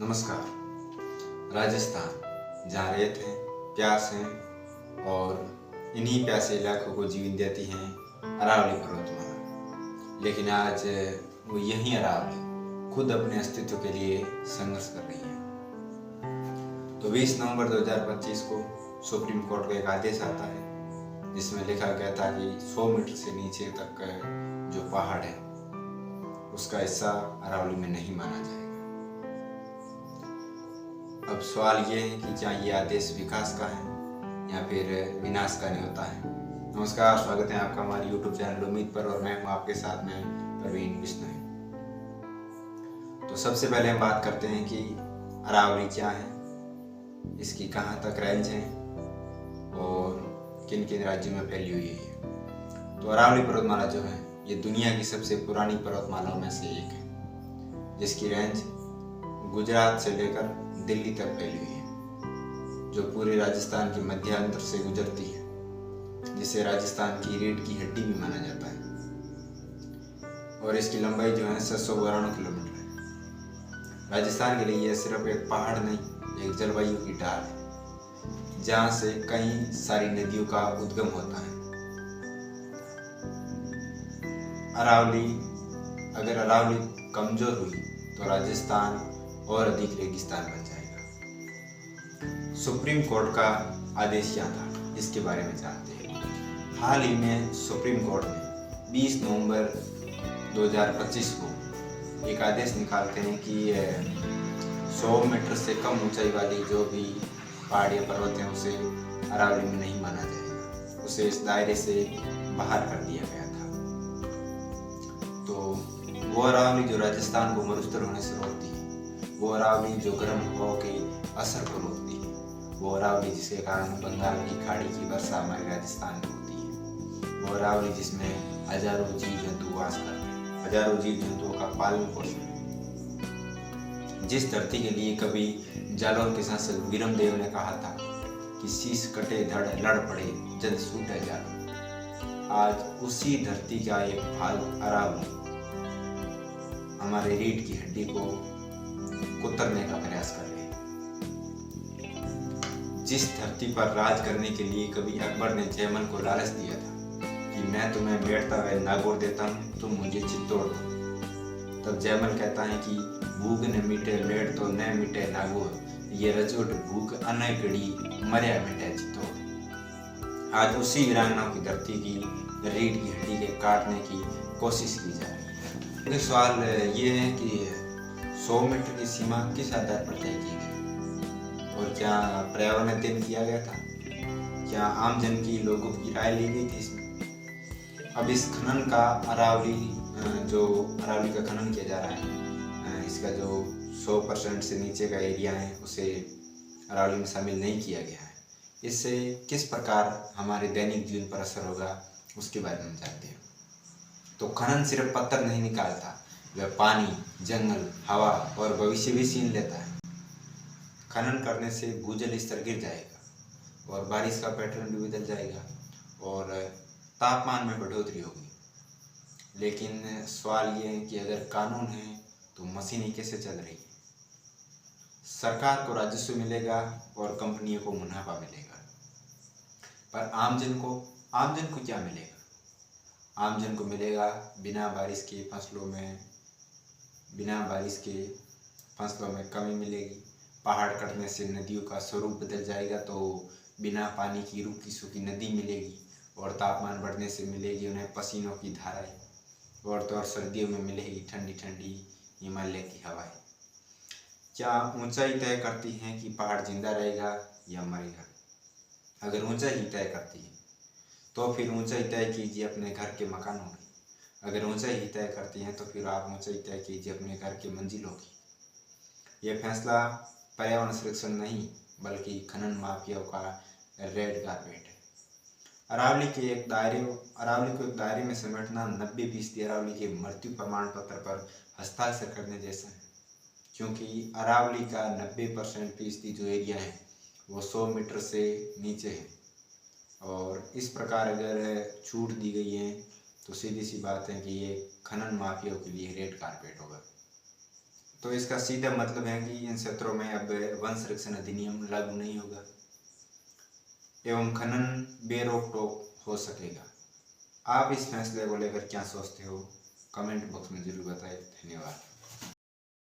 नमस्कार। राजस्थान जहाँ रेत है, प्यास है और इन्हीं प्यासे इलाकों को जीवन देती हैं अरावली पर्वतमाला। लेकिन आज वो यही अरावली खुद अपने अस्तित्व के लिए संघर्ष कर रही है। तो 20 नवंबर 2025 को सुप्रीम कोर्ट का एक आदेश आता है जिसमें लिखा गया था कि 100 मीटर से नीचे तक का जो पहाड़ है उसका हिस्सा अरावली में नहीं माना जाएगा। अब सवाल ये है कि क्या ये आदेश विकास का है या फिर विनाश का नहीं होता है। नमस्कार, स्वागत है आपका हमारे YouTube चैनल उम्मीद पर और मैं हूँ आपके साथ में प्रवीण बिश्नोई। तो सबसे पहले हम बात करते हैं कि अरावली क्या है, इसकी कहाँ तक रेंज है और किन किन राज्यों में फैली हुई है। तो अरावली पर्वतमाला जो है ये दुनिया की सबसे पुरानी पर्वतमालाओं में से एक है जिसकी रेंज गुजरात से लेकर दिल्ली तक फैली हुई है, जो पूरे राजस्थान के मध्यांतर से गुजरती है, जिसे राजस्थान की रीढ़ की हड्डी भी माना जाता है और इसकी लंबाई जो है 792 किलोमीटर है। राजस्थान के लिए यह सिर्फ एक पहाड़ नहीं, एक जलवायु की ढाल है जहाँ से कई सारी नदियों का उद्गम होता है। अगर अरावली कमजोर हुई तो राजस्थान और अधिक रेगिस्तान बन जाएगा। सुप्रीम कोर्ट का आदेश क्या था इसके बारे में जानते हैं। हाल ही में सुप्रीम कोर्ट ने 20 नवंबर 2025 को एक आदेश निकालते हैं कि 100 मीटर से कम ऊंचाई वाली जो भी पहाड़ी पर्वत हैं उसे अरावली में नहीं माना जाएगा, उसे इस दायरे से बाहर कर दिया गया था। तो वो अरावली जो राजस्थान को मरुस्थल होने से रोकती है, वो अरावली जो गर्म हवाओं के असर को रोकती है, वो अरावली जिसके कारण बंगाल की खाड़ी की वर्षा हमारे राजस्थान में होती है, वो अरावली जिसमें हजारों जीव जंतु वास करते हैं, हजारों जीव जंतुओं का पालन पोषण है। जिस धरती के लिए कभी जालौर के सांसद वीरम देव ने कहा था कि शीश कटे धड़ लड़ पड़े जद सूटे जालौर, आज उसी धरती का एक भाग अरावली हमारे रीढ़ की हड्डी को कुतरने का प्रयास कर रहे हैं। जिस धरती पर राज करने के लिए कभी अकबर ने जयमल को लालच दिया था कि मैं तुम्हें बैठता हुए नागौर देता हूँ, तुम मुझे चित्तौड़ दो, तब जयमल कहता है कि भूख न मिटे लेट तो न मिटे नागौर, ये रजोट भूख अनगढ़ी मर्या मिटे चित्तौड़। आज उसी वीरांगनाओं की धरती की रीढ़ की हड्डी के काटने की कोशिश की जा रही है। सवाल ये है कि 100 मीटर की सीमा किस आधार पर तय की गई और क्या पर्यावरण दिन किया गया था, क्या आम जन की लोगों की राय ली गई थी इसमें। अब इस खनन का अरावली का खनन किया जा रहा है, इसका जो 100% से नीचे का एरिया है उसे अरावली में शामिल नहीं किया गया है। इससे किस प्रकार हमारे दैनिक जीवन पर असर होगा उसके बारे में जानते हैं। तो खनन सिर्फ पत्थर नहीं निकालता, वह पानी, जंगल, हवा और भविष्य भी छीन लेता है। खनन करने से भूजल स्तर गिर जाएगा और बारिश का पैटर्न भी बदल जाएगा और तापमान में बढ़ोतरी होगी। लेकिन सवाल ये है कि अगर कानून है तो मशीनें कैसे चल रही है। सरकार को राजस्व मिलेगा और कंपनियों को मुनाफा मिलेगा, पर आम जन को क्या मिलेगा। आम जन को मिलेगा बिना बारिश के फसलों में कमी मिलेगी। पहाड़ कटने से नदियों का स्वरूप बदल जाएगा तो बिना पानी की रूखी सूखी नदी मिलेगी और तापमान बढ़ने से मिलेगी उन्हें पसीनों की धाराएं और तो और सर्दियों में मिलेगी ठंडी ठंडी हिमालय की हवाएं। क्या ऊंचाई तय करती है कि पहाड़ जिंदा रहेगा या मरेगा। अगर ऊंचाई ही तय करती है तो फिर ऊंचाई तय कीजिए अपने घर के मकानों की। अगर ऊंचाई ही तय करती हैं तो फिर आप ऊंचाई तय कीजिए अपने घर के मंजिलों की। यह फैसला पर्यावरण संरक्षण नहीं बल्कि खनन माफियाओं का रेड कारपेट है। अरावली को एक दायरे में समेटना 90% अरावली के मृत्यु प्रमाण पत्र पर हस्ताक्षर करने जैसा है, क्योंकि अरावली का 90% जो एरिया है वो 100 मीटर से नीचे है और इस प्रकार अगर छूट दी गई है तो सीधी सी बात है कि ये खनन माफियाओं के लिए रेड कारपेट होगा। तो इसका सीधा मतलब है कि इन क्षेत्रों में अब वन संरक्षण अधिनियम लागू नहीं होगा एवं खनन बेरोक टोक हो सकेगा। आप इस फैसले को लेकर क्या सोचते हो? कमेंट बॉक्स में जरूर बताएं। धन्यवाद।